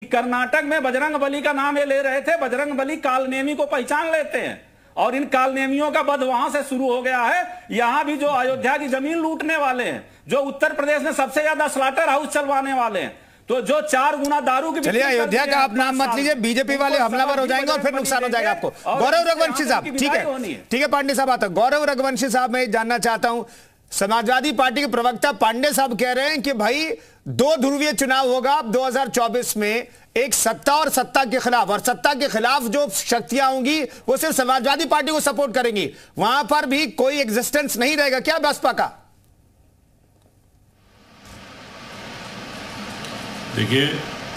कर्नाटक में बजरंगबली का नाम ये ले रहे थे। बजरंगबली कालनेमी को पहचान लेते हैं और इन कालनेमियों का वध वहां से शुरू हो गया है। यहां भी जो अयोध्या की जमीन लूटने वाले हैं, जो उत्तर प्रदेश में सबसे ज्यादा स्लॉटर हाउस चलवाने वाले हैं, तो जो 4 गुना दारू की। चलिए अयोध्या का आप नाम मत लीजिए, बीजेपी वाले हमलावर हो जाएंगे और फिर नुकसान हो जाएगा आपको। गौरव रघुवंशी साहब, ठीक है पांडे साहब आता। गौरव रघुवंशी साहब, मैं जानना चाहता हूं, समाजवादी पार्टी के प्रवक्ता पांडे साहब कह रहे हैं कि भाई 2 ध्रुवीय चुनाव होगा 2024 में, एक सत्ता और सत्ता के खिलाफ, और सत्ता के खिलाफ जो शक्तियां होंगी वो सिर्फ समाजवादी पार्टी को सपोर्ट करेंगी, वहां पर भी कोई एग्जिस्टेंस नहीं रहेगा क्या बसपा का? देखिए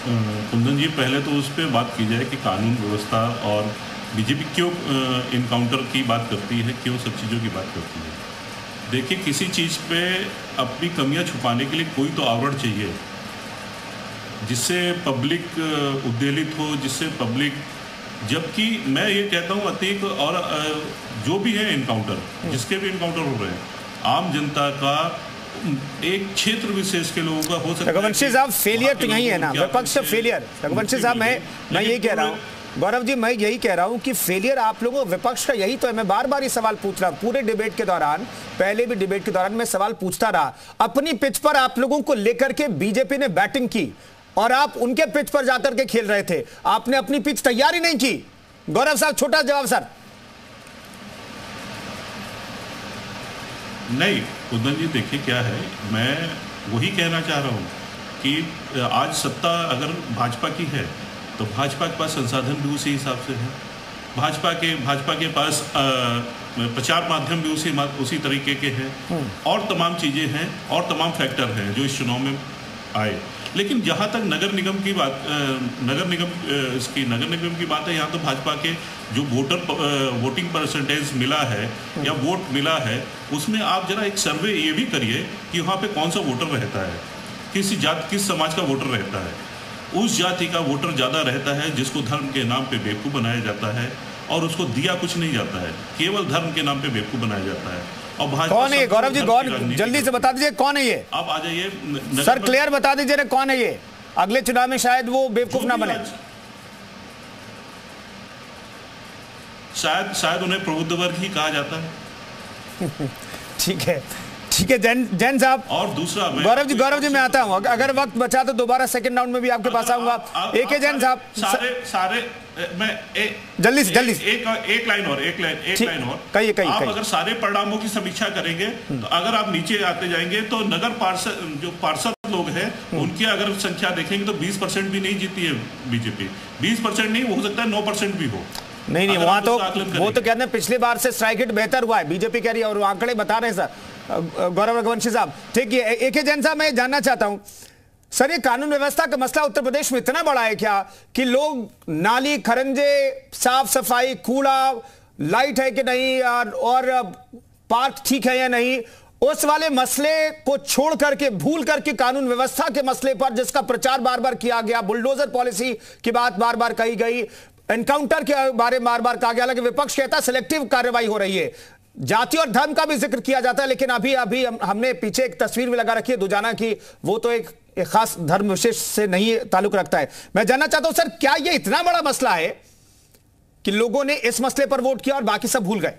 कुंदन जी, पहले तो उस पर बात की जाए कि कानून व्यवस्था और बीजेपी क्यों इनकाउंटर की बात करती है, क्यों सब चीज़ों की बात करती है। देखिए, किसी चीज़ पे अपनी कमियां छुपाने के लिए कोई तो आवरण चाहिए जिससे पब्लिक उद्वेलित हो, जिससे पब्लिक, जबकि मैं ये कहता हूँ अतीक और जो भी है इनकाउंटर, जिसके भी इनकाउंटर हो रहे हैं, आम जनता का एक क्षेत्र विशेष के लोगों का हो सकता है। रघुवंशी साहब, फेलियर तो यही है ना, विपक्ष फेलियर। रघुवंशी साहब, मैं यही कह रहा हूँ, गौरव जी मैं यही कह रहा हूं कि फेलियर आप लोगों विपक्ष का यही तो है। मैं बार बार ये सवाल पूछ रहा हूं, पूरे डिबेट के दौरान, पहले भी डिबेट के दौरान मैं सवाल पूछता रहा। अपनी पिच पर आप लोगों को लेकर के बीजेपी ने बैटिंग की और आप उनके पिच पर जाकर के खेल रहे थे, आपने अपनी पिच तैयार ही नहीं की। गौरव साहब, छोटा जवाब सर। नहीं कुंदन जी, देखिए क्या है, मैं वही कहना चाह रहा हूं कि आज सत्ता अगर भाजपा की है तो भाजपा के पास संसाधन भी उसी हिसाब से है, भाजपा के पास प्रचार माध्यम भी उसी तरीके के हैं, और तमाम चीज़ें हैं और तमाम फैक्टर हैं जो इस चुनाव में आए। लेकिन जहाँ तक नगर निगम की बात है, यहाँ तो भाजपा के जो वोटिंग परसेंटेज मिला है या वोट मिला है, उसमें आप जरा एक सर्वे ये भी करिए कि वहाँ पे कौन सा वोटर रहता है, किस समाज का वोटर रहता है। उस जाति का वोटर ज़्यादा रहता है जिसको धर्म के नाम पे बेवकूफ़ बनाया जाता है और उसको दिया कुछ नहीं जाता है, केवल धर्म के नाम पे बेवकूफ़ बनाया जाता है। और कौन है गौरव जी? जल्दी से बता दीजिए कौन है ये, आप आ जाइए सर, क्लियर बता दीजिए ना कौन है ये, अगले चुनाव में शायद वो बेवकूफ ना बने। शायद उन्हें प्रबुद्ध वर्ग ही कहा जाता है। ठीक है जैन साहब। और दूसरा गौरव जी मैं आता हूं, अगर वक्त बचा तो दोबारा सेकंड राउंड में भी आपके पास आऊंगा। एक है जैन साहब, सारे मैं जल्दी से एक लाइन और कहिए। आप अगर सारे परिणामों की समीक्षा करेंगे तो अगर आप नीचे आते जाएंगे तो नगर पार्षद लोग हैं, उनकी अगर संख्या देखेंगे तो 20% भी नहीं जीती है बीजेपी। 20% नहीं, हो सकता है 9% भी हो। नहीं वहां तो वो तो कहते हैं पिछली बार से स्ट्राइक रेट बेहतर हुआ है, बीजेपी कह रही है, और आंकड़े बता रहे हैं सर गौरव रघुवंशी साहब। ठीक है, एक ही जैन साहब, मैं जानना चाहता हूं सर, ये कानून व्यवस्था का मसला उत्तर प्रदेश में इतना बड़ा है क्या कि लोग नाली खरंजे, साफ सफाई, कूड़ा, लाइट है कि नहीं, और पार्क ठीक है या नहीं, उस वाले मसले को छोड़ करके, भूल करके कानून व्यवस्था के मसले पर जिसका प्रचार बार बार किया गया, बुलडोजर पॉलिसी की बात बार बार कही गई, एनकाउंटर के बारे में बार बार कहा गया, हालांकि विपक्ष कहता है सिलेक्टिव कार्रवाई हो रही है, जाति और धर्म का भी जिक्र किया जाता है, लेकिन अभी हमने पीछे एक तस्वीर भी लगा रखी है दुजाना की, वो तो एक खास धर्म विशेष से नहीं ताल्लुक रखता है। मैं जानना चाहता हूं सर, क्या ये इतना बड़ा मसला है कि लोगों ने इस मसले पर वोट किया और बाकी सब भूल गए?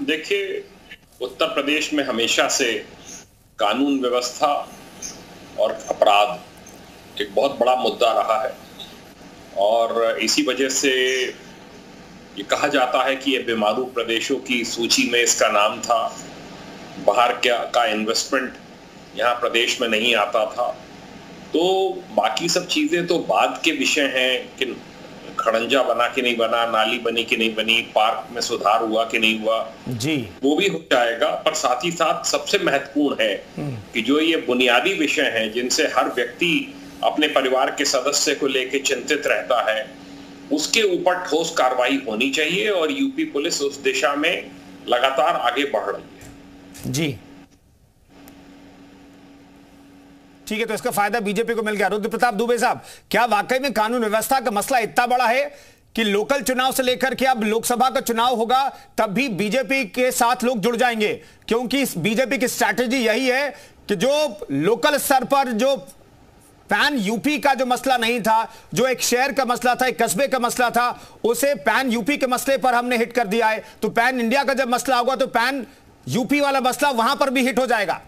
देखिए, उत्तर प्रदेश में हमेशा से कानून व्यवस्था और अपराध एक बहुत बड़ा मुद्दा रहा है, और इसी वजह से ये कहा जाता है कि ये बीमारू प्रदेशों की सूची में इसका नाम था। बाहर का इन्वेस्टमेंट यहाँ प्रदेश में नहीं आता था। तो बाकी सब चीजें तो बाद के विषय हैं कि खड़ंजा बना कि नहीं बना, नाली बनी कि नहीं बनी, पार्क में सुधार हुआ कि नहीं हुआ जी, वो भी हो जाएगा। पर साथ ही साथ सबसे महत्वपूर्ण है कि जो ये बुनियादी विषय हैं जिनसे हर व्यक्ति अपने परिवार के सदस्य को लेकर चिंतित रहता है, उसके ऊपर ठोस कार्रवाई होनी चाहिए, और यूपी पुलिस उस दिशा में लगातार आगे बढ़ रही है। जी ठीक है, तो इसका फायदा बीजेपी को मिल गया। रुद्र प्रताप दुबे साहब, क्या वाकई में कानून व्यवस्था का मसला इतना बड़ा है कि लोकल चुनाव से लेकर के अब लोकसभा का चुनाव होगा तब भी बीजेपी के साथ लोग जुड़ जाएंगे? क्योंकि बीजेपी की स्ट्रैटेजी यही है कि जो लोकल स्तर पर जो पैन यूपी का जो मसला नहीं था, जो एक शहर का मसला था, एक कस्बे का मसला था, उसे पैन यूपी के मसले पर हमने हिट कर दिया है। तो पैन इंडिया का जब मसला होगा तो पैन यूपी वाला मसला वहां पर भी हिट हो जाएगा।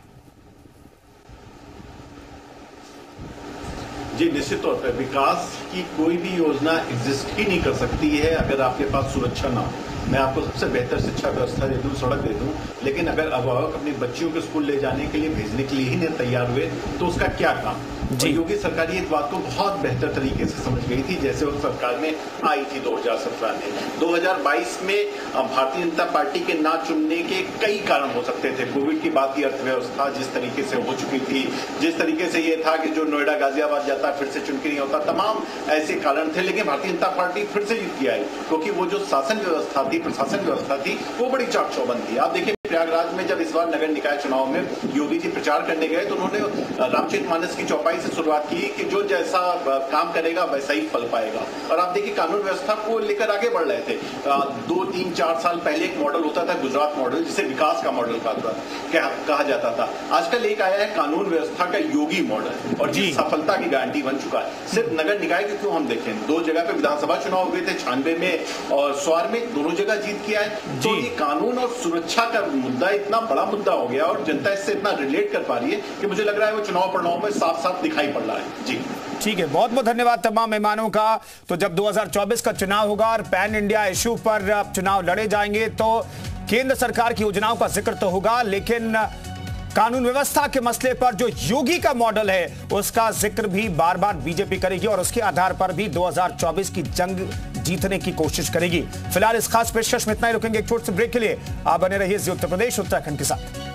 जी निश्चित तौर पर विकास की कोई भी योजना एग्जिस्ट ही नहीं कर सकती है अगर आपके पास सुरक्षा ना हो। मैं आपको सबसे बेहतर शिक्षा व्यवस्था दे दूं, सड़क दे दूं, लेकिन अगर अभिभावक अपनी बच्चियों को स्कूल ले जाने के लिए भेजने के लिए ही नहीं तैयार हुए तो उसका क्या काम। योगी सरकार ये बात को बहुत बेहतर तरीके से समझ गई थी जैसे वो सरकार में आई थी 2017 में। 2022 में भारतीय जनता पार्टी के ना चुनने के कई कारण हो सकते थे। कोविड की बात की अर्थव्यवस्था जिस तरीके से हो चुकी थी, जिस तरीके से ये था कि जो नोएडा गाजियाबाद जाता फिर से चुन के नहीं होता, तमाम ऐसे कारण थे। लेकिन भारतीय जनता पार्टी फिर से जीत के आई क्योंकि वो जो शासन व्यवस्था थी, प्रशासन व्यवस्था थी, वो बड़ी चाक चौबंद थी। आप देखिए प्रयागराज में जब इस बार नगर निकाय चुनाव में योगी जी प्रचार करने गए तो उन्होंने रामचरितमानस की चौपाई से शुरुआत की कि जो जैसा काम करेगा वैसा ही फल पाएगा। और आप देखिए कानून व्यवस्था को लेकर आगे बढ़ रहे थे। 2, 3, 4 साल पहले एक मॉडल होता था गुजरात मॉडल, जिसे विकास का मॉडल कहा जाता था। आजकल एक आया है कानून व्यवस्था का योगी मॉडल और जी सफलता की गारंटी बन चुका है। सिर्फ नगर निकाय की क्यों हम देखें, 2 जगह पे विधानसभा चुनाव हुए थे, 96 में और स्वार में, दोनों जगह जीत किया है। तो ये कानून और सुरक्षा का मुद्दा इतना बड़ा मुद्दा हो गया और जनता इससे इतना रिलेट कर पा रही है कि मुझे लग रहा है वो चुनाव परिणाम में साफ साफ दिखाई पड़ रहा है। जी ठीक है, बहुत बहुत धन्यवाद तमाम मेहमानों का। तो जब 2024 का चुनाव होगा और पैन इंडिया इश्यू पर चुनाव लड़े जाएंगे तो केंद्र सरकार की योजनाओं का जिक्र तो होगा, लेकिन कानून व्यवस्था के मसले पर जो योगी का मॉडल है उसका जिक्र भी बार बार बीजेपी करेगी और उसके आधार पर भी 2024 की जंग जीतने की कोशिश करेगी। फिलहाल इस खास पेशकश में इतना ही, रुकेंगे एक छोटे से ब्रेक के लिए। आप बने रहिए जी उत्तर प्रदेश उत्तराखंड के साथ।